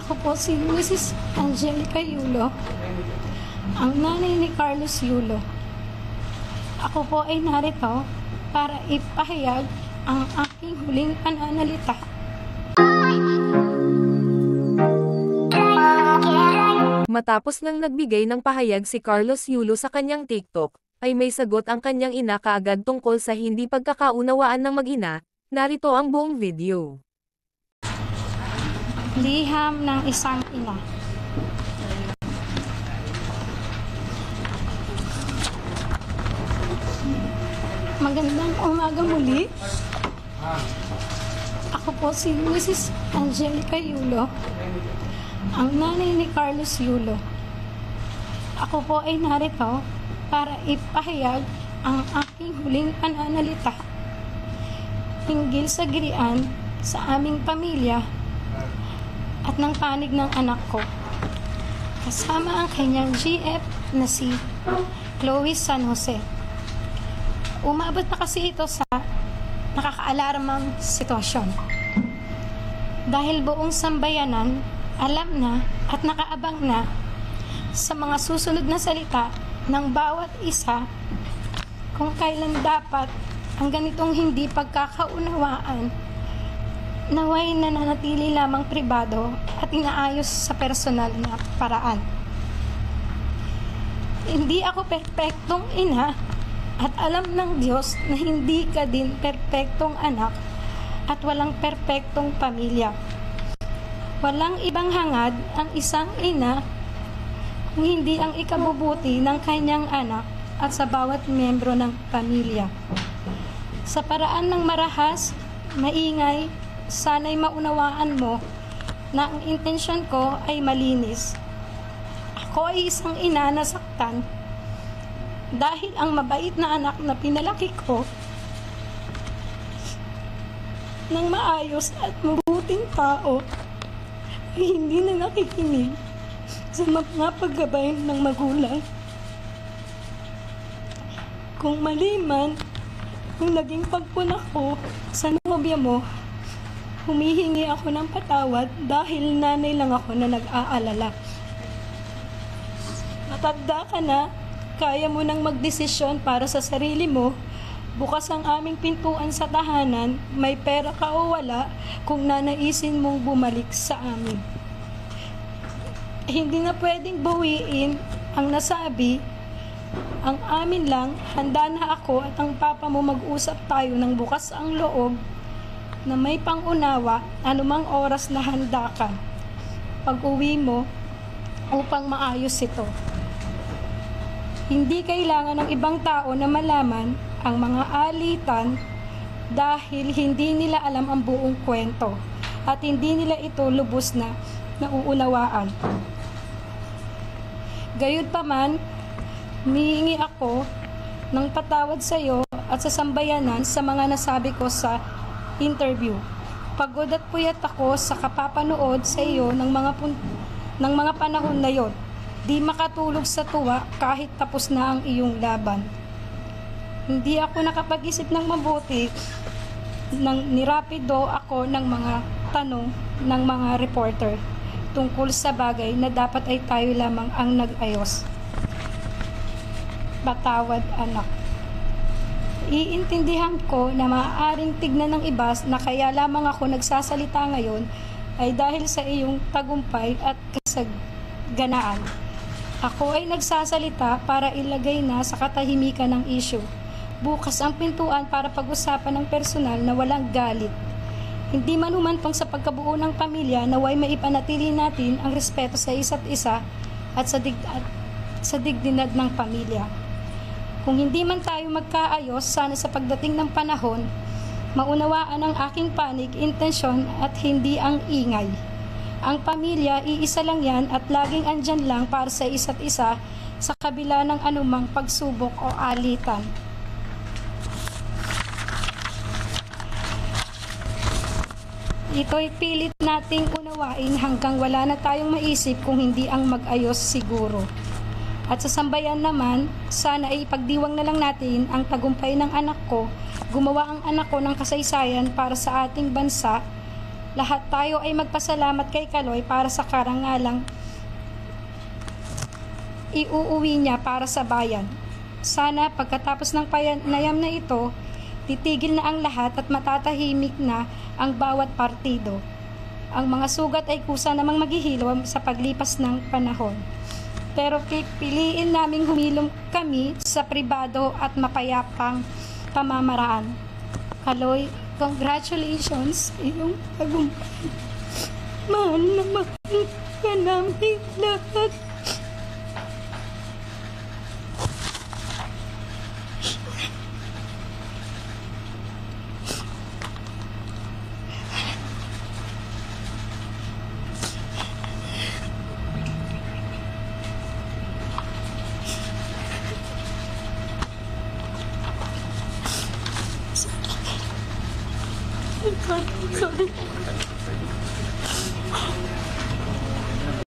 Ako po si Mrs. Angelica Yulo, ang nanay ni Carlos Yulo. Ako po ay narito para ipahayag ang aking huling pananalita. Matapos nang nagbigay ng pahayag si Carlos Yulo sa kanyang TikTok, ay may sagot ang kanyang ina kaagad tungkol sa hindi pagkakaunawaan ng mag-ina. Narito ang buong video. Liham ng isang ina. Magandang umaga muli. Ako po si Mrs. Angelica Yulo, ang nanay ni Carlos Yulo. Ako po ay narito para ipahayag ang aking huling pananalita hinggil sa girian sa aming pamilya at ng panig ng anak ko, kasama ang kanyang GF na si Chloe San Jose. Umabot na kasi ito sa nakakaalarmang sitwasyon. Dahil buong sambayanan alam na at nakaabang na sa mga susunod na salita ng bawat isa kung kailan dapat ang ganitong hindi pagkakaunawaan naway nananatili lamang pribado at inaayos sa personal na paraan. Hindi ako perpektong ina at alam ng Diyos na hindi ka din perpektong anak at walang perpektong pamilya. Walang ibang hangad ang isang ina kung hindi ang ikabubuti ng kanyang anak at sa bawat miyembro ng pamilya. Sa paraan ng marahas, maingay, sana'y maunawaan mo na ang intensyon ko ay malinis. Ako ay isang ina na saktan dahil ang mabait na anak na pinalaki ko ng maayos at mabuting tao ay hindi na nakikinig sa mga paggabay ng magulang. Kung mali man yung naging pagpuna ko sa nobya mo, humihingi ako ng patawad dahil nanay lang ako na nag-aalala. Matanda ka na, kaya mo nang magdesisyon para sa sarili mo. Bukas ang aming pintuan sa tahanan, may pera ka o wala, kung nanaisin mong bumalik sa amin. Hindi na pwedeng bawiin ang nasabi. Ang amin lang, handa na ako at ang papa mo mag-usap tayo ng bukas ang loob na may pangunawa anumang oras na handa ka pag-uwi mo upang maayos ito. Hindi kailangan ng ibang tao na malaman ang mga alitan dahil hindi nila alam ang buong kwento at hindi nila ito lubos na nauunawaan. Gayunpaman, humihingi ako ng patawad sa iyo at sa sambayanan sa mga nasabi ko sa interview. Pagod at puyat ako sa kapapanood sa iyo ng mga panahon na yon. Di makatulog sa tuwa kahit tapos na ang iyong laban. Hindi ako nakapag-isip ng mabuti nang nirapido ako ng mga tanong ng mga reporter tungkol sa bagay na dapat ay tayo lamang ang nag-ayos. Patawad, anak. Iintindihan ko na maaaring tignan ng iba na kaya lamang ako nagsasalita ngayon ay dahil sa iyong tagumpay at kasaganaan. Ako ay nagsasalita para ilagay na sa katahimikan ng issue. Bukas ang pintuan para pag-usapan ng personal na walang galit. Hindi man humantong sa pagkabuo ng pamilya naway maipanatili natin ang respeto sa isa't isa at sa dignidad ng pamilya. Kung hindi man tayo magkaayos, sana sa pagdating ng panahon, maunawaan ang aking panig, intensyon at hindi ang ingay. Ang pamilya, iisa lang yan at laging andyan lang para sa isa't isa sa kabila ng anumang pagsubok o alitan. Ito'y pilit nating unawain hanggang wala na tayong maisip kung hindi ang mag-ayos siguro. At sa sambayan naman, sana ay ipagdiwang na lang natin ang tagumpay ng anak ko, gumawa ang anak ko ng kasaysayan para sa ating bansa lahat tayo ay magpasalamat kay Kaloy para sa karangalang iuuwi niya para sa bayan. Sana pagkatapos ng panayam na ito, titigil na ang lahat at matatahimik na ang bawat partido. Ang mga sugat ay kusa namang maghihilom sa paglipas ng panahon. Pero pipiliin naming humilom kami sa pribado at mapayapang pamamaraan. Kaloy, congratulations sa iyong tagumpay. Mahal na mahal ka namin lahat.